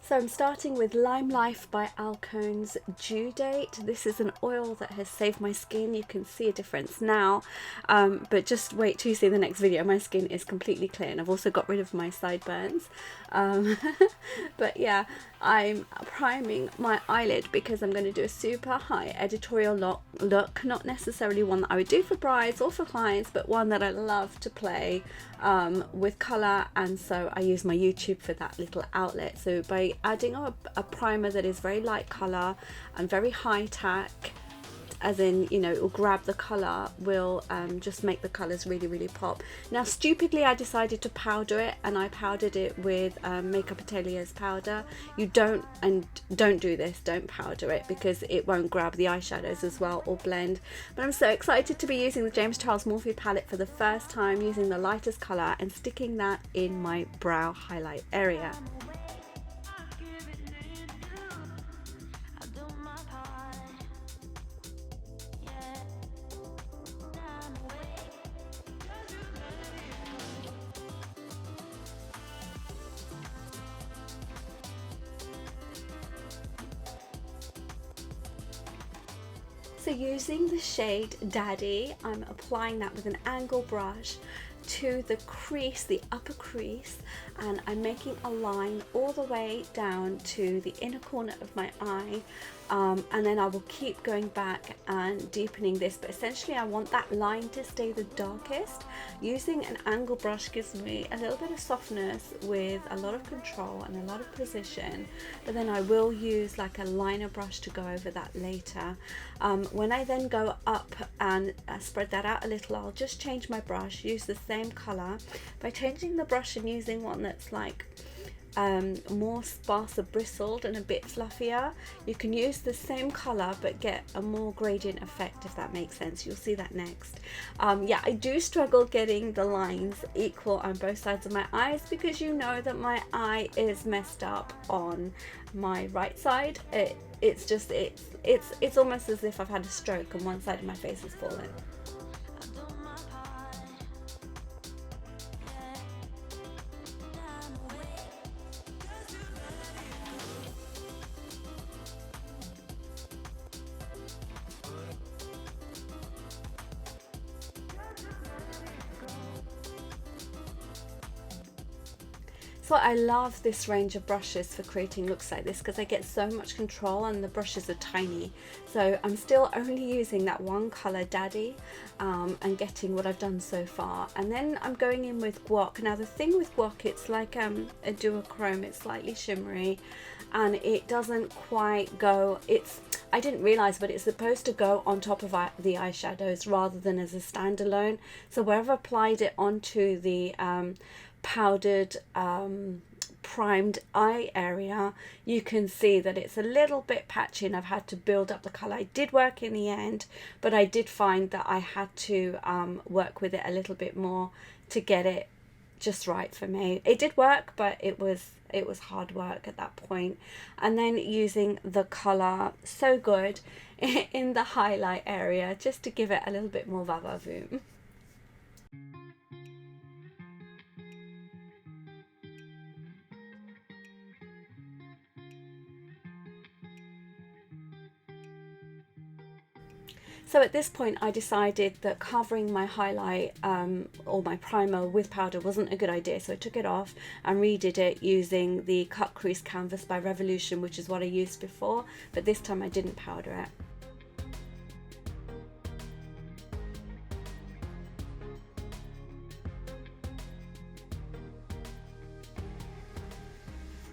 So I'm starting with LimeLife by Alcone's Due Date. This is an oil that has saved my skin. You can see a difference now, but just wait till you see the next video. My skin is completely clear, and I've also got rid of my sideburns. But yeah, I'm priming my eyelid because I'm going to do a super high editorial look, not necessarily one that I would do for brides or for clients, but one that I love to play with colour, and so I use my YouTube for that little outlet. So by adding a primer that is very light colour and very high tack, as in, you know, it will grab the colour, will just make the colours really pop. Now stupidly I decided to powder it, and I powdered it with Makeup Atelier's powder. You don't do this, don't powder it, because it won't grab the eyeshadows as well or blend. But I'm so excited to be using the James Charles Morphe palette for the first time, using the lightest colour and sticking that in my brow highlight area. So using the shade Daddy, I'm applying that with an angle brush to the crease, the upper crease, and I'm making a line all the way down to the inner corner of my eye, and then I will keep going back and deepening this, but essentially I want that line to stay the darkest. Using an angle brush gives me a little bit of softness with a lot of control and a lot of precision, but then I will use like a liner brush to go over that later. When I then go up and spread that out a little, I'll just change my brush, use the same color. By changing the brush and using one that's like more sparser bristled and a bit fluffier, you can use the same color but get a more gradient effect, if that makes sense. You'll see that next. Yeah, I do struggle getting the lines equal on both sides of my eyes, because you know that my eye is messed up on my right side. It's almost as if I've had a stroke and one side of my face has fallen. So I love this range of brushes for creating looks like this, because I get so much control and the brushes are tiny. So I'm still only using that one colour, Daddy, and getting what I've done so far. And then I'm going in with guac. Now the thing with guac, it's like a duochrome, it's slightly shimmery, and it doesn't quite go, I didn't realise, but it's supposed to go on top of the eyeshadows rather than as a standalone. So where I've applied it onto the powdered primed eye area, you can see that it's a little bit patchy and I've had to build up the color. It did work in the end, but I did find that I had to work with it a little bit more to get it just right for me. It did work, but it was hard work at that point. And then using the color So Good in the highlight area, just to give it a little bit more va-va-voom. So at this point I decided that covering my highlight or my primer with powder wasn't a good idea, so I took it off and redid it using the Cut Crease canvas by Revolution, which is what I used before, but this time I didn't powder it.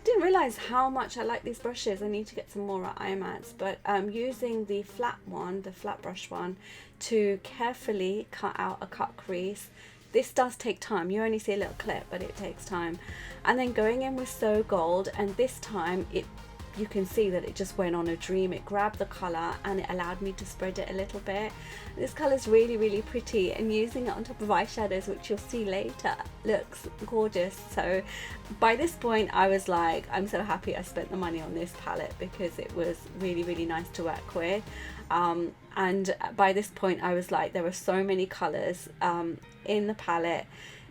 Didn't realize how much I like these brushes. I need to get some more at Eyemats, but using the flat one, the flat brush one, to carefully cut out a cut crease. This does take time. You only see a little clip, but it takes time. And then going in with So Gold, and this time you can see that it just went on a dream. It grabbed the colour and it allowed me to spread it a little bit. This colour is really pretty, and using it on top of eyeshadows, which you'll see later, looks gorgeous. So by this point I was like, I'm so happy I spent the money on this palette, because it was really nice to work with. And by this point I was like, there were so many colours in the palette.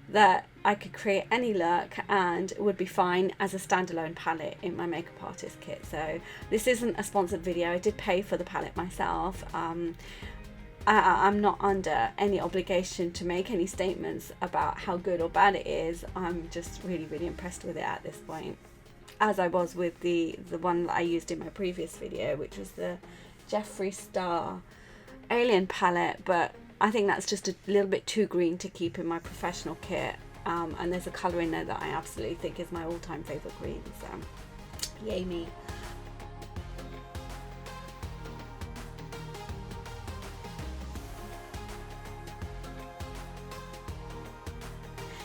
that I could create any look and it would be fine as a standalone palette in my makeup artist kit. So this isn't a sponsored video. I did pay for the palette myself. I'm not under any obligation to make any statements about how good or bad it is. I'm just really, really impressed with it at this point, as I was with the one that I used in my previous video, which was the Jeffree Star Alien palette, but I think that's just a little bit too green to keep in my professional kit, and there's a colour in there that I absolutely think is my all-time favourite green, so yay me.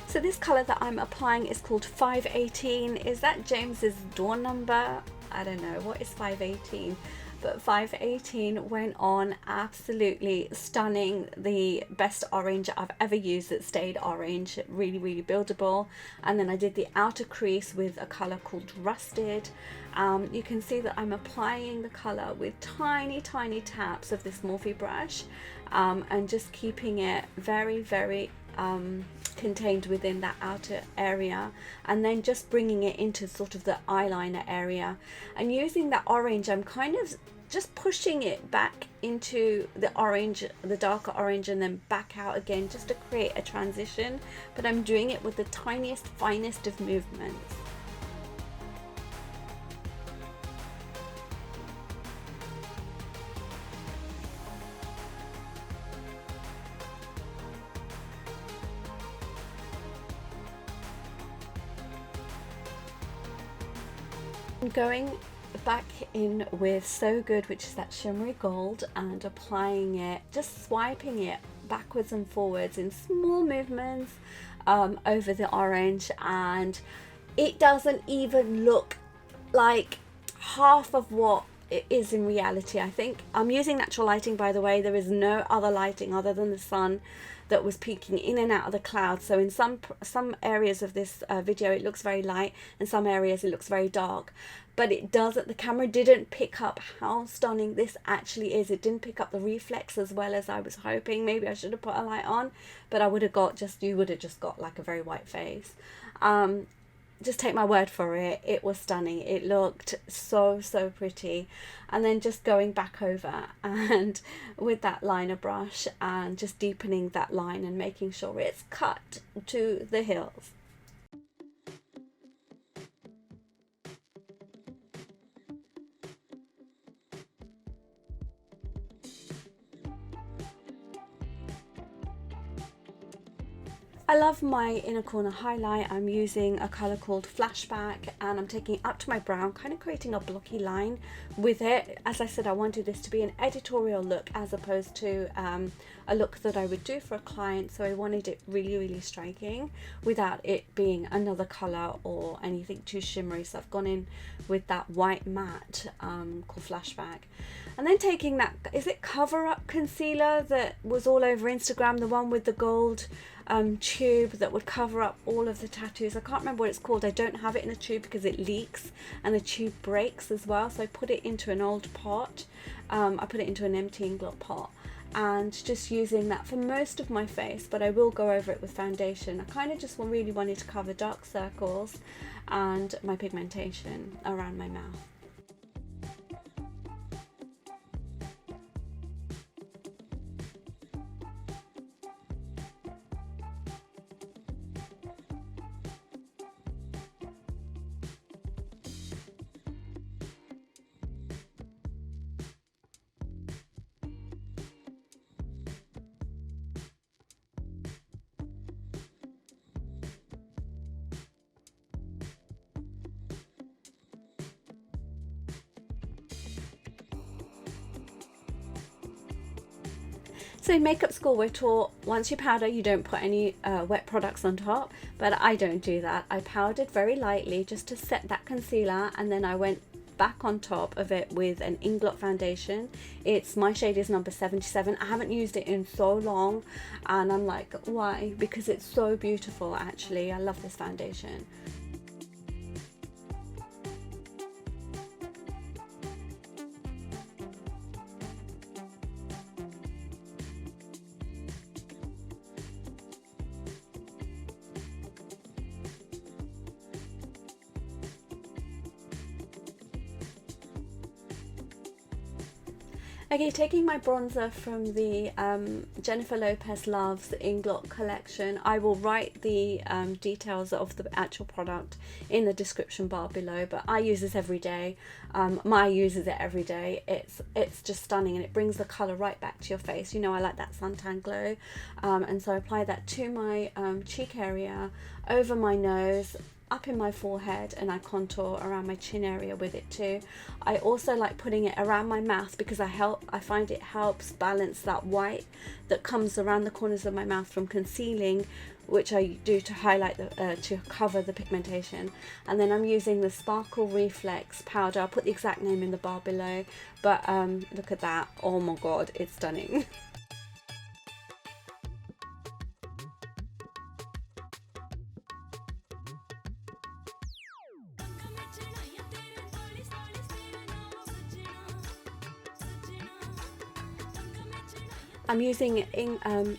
So this colour that I'm applying is called 518. Is that James's door number? I don't know. What is 518? But 518 went on absolutely stunning. The best orange I've ever used that stayed orange. Really, really buildable. And then I did the outer crease with a colour called Rusted. You can see that I'm applying the colour with tiny, tiny taps of this Morphe brush, and just keeping it very, very contained within that outer area, and then just bringing it into sort of the eyeliner area, and using that orange, I'm kind of just pushing it back into the orange, the darker orange, and then back out again, just to create a transition, but I'm doing it with the tiniest, finest of movements. I'm going back in with So Good, which is that shimmery gold, and applying it, just swiping it backwards and forwards in small movements over the orange, and it doesn't even look like half of what it is in reality. I think I'm using natural lighting, by the way. There is no other lighting other than the sun that was peeking in and out of the clouds. So in some areas of this video it looks very light, and some areas it looks very dark, but it doesn't, the camera didn't pick up how stunning this actually is. It didn't pick up the reflex as well as I was hoping. Maybe I should have put a light on, but I would have got just, you would have just got like a very white face. Just take my word for it, it was stunning. It looked so, so pretty. And then just going back over and with that liner brush and just deepening that line and making sure it's cut to the hills. I love my inner corner highlight. I'm using a colour called Flashback, and I'm taking it up to my brow, kind of creating a blocky line with it. As I said, I wanted this to be an editorial look as opposed to a look that I would do for a client, so I wanted it really, really striking without it being another colour or anything too shimmery. So I've gone in with that white matte called Flashback. And then taking that, is it Cover Up concealer that was all over Instagram, the one with the gold tube that would cover up all of the tattoos? I can't remember what it's called. I don't have it in a tube because it leaks and the tube breaks as well, so I put it into an old pot. I put it into an empty Inglot pot and just using that for most of my face, but I will go over it with foundation. I kind of just really wanted to cover dark circles and my pigmentation around my mouth. So in makeup school we're taught once you powder you don't put any wet products on top, but I don't do that. I powdered very lightly just to set that concealer, and then I went back on top of it with an Inglot foundation. It's, my shade is number 77. I haven't used it in so long and I'm like, why? Because it's so beautiful actually. I love this foundation. Okay, taking my bronzer from the Jennifer Lopez Loves Inglot collection. I will write the details of the actual product in the description bar below, but I use this every day. Maya uses it every day. It's just stunning, and it brings the colour right back to your face. You know, I like that suntan glow, and so I apply that to my cheek area, over my nose, up in my forehead, and I contour around my chin area with it too. I also like putting it around my mouth because I find it helps balance that white that comes around the corners of my mouth from concealing, which I do to highlight to cover the pigmentation. And then I'm using the Sparkle Reflex powder. I'll put the exact name in the bar below, but look at that. Oh my god, it's stunning. I'm using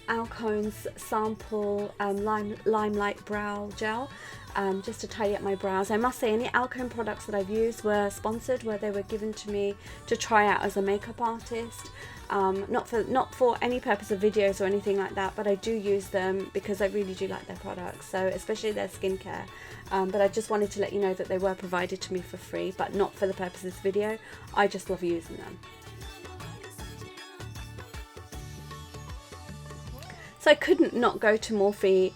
Alcone's sample LimeLife Brow Gel just to tidy up my brows. I must say, any Alcone products that I've used were sponsored, where they were given to me to try out as a makeup artist. Not for any purpose of videos or anything like that, but I do use them because I really do like their products, so especially their skincare. But I just wanted to let you know that they were provided to me for free, but not for the purpose of this video. I just love using them. So I couldn't not go to Morphe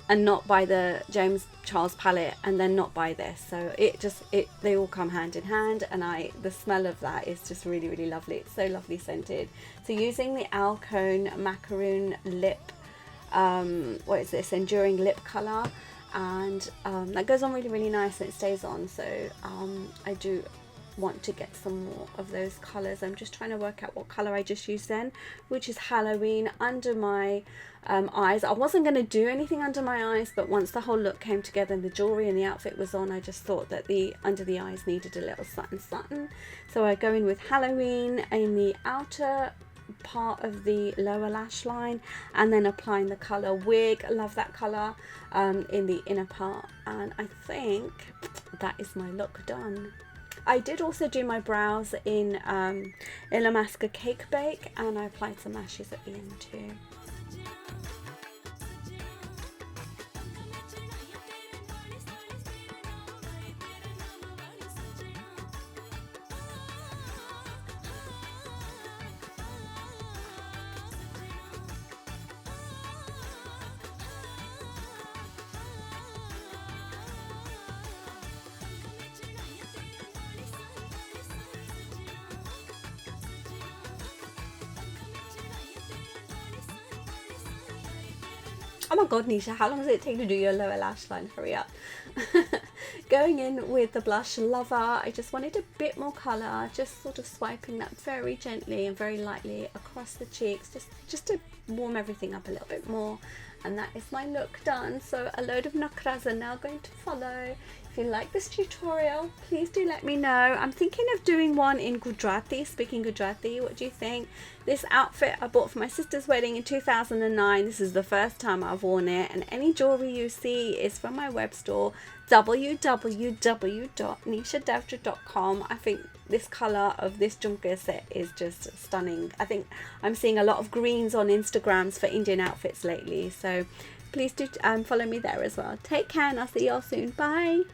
and not buy the James Charles palette and then not buy this. So they all come hand in hand, and the smell of that is just really, really lovely. It's so lovely scented. So using the Alcone Macaroon lip, what is this, enduring lip color, and that goes on really, really nice, and it stays on. So I do want to get some more of those colors. I'm just trying to work out what color I just used then, which is Halloween, under my eyes. I wasn't going to do anything under my eyes, but once the whole look came together and the jewelry and the outfit was on, I just thought that the under the eyes needed a little something. So I go in with Halloween in the outer part of the lower lash line, and then applying the color Wig, love that color, in the inner part, and I think that is my look done. I did also do my brows in Illamasqua Cake Bake, and I applied some lashes at the end too. Oh my god, Nisha, how long does it take to do your lower lash line? Hurry up. Going in with the blush Lover, I just wanted a bit more colour, just sort of swiping that very gently and very lightly across the cheeks, just to warm everything up a little bit more. And that is my look done. So a load of nakras are now going to follow. If you like this tutorial, please do let me know. I'm thinking of doing one in Gujarati, speaking Gujarati. What do you think? This outfit I bought for my sister's wedding in 2009. This is the first time I've worn it, and any jewelry you see is from my web store, www.NishaDavdra.com. I think this colour of this jhumka set is just stunning. I think I'm seeing a lot of greens on Instagrams for Indian outfits lately, so please do follow me there as well. Take care, and I'll see you all soon. Bye.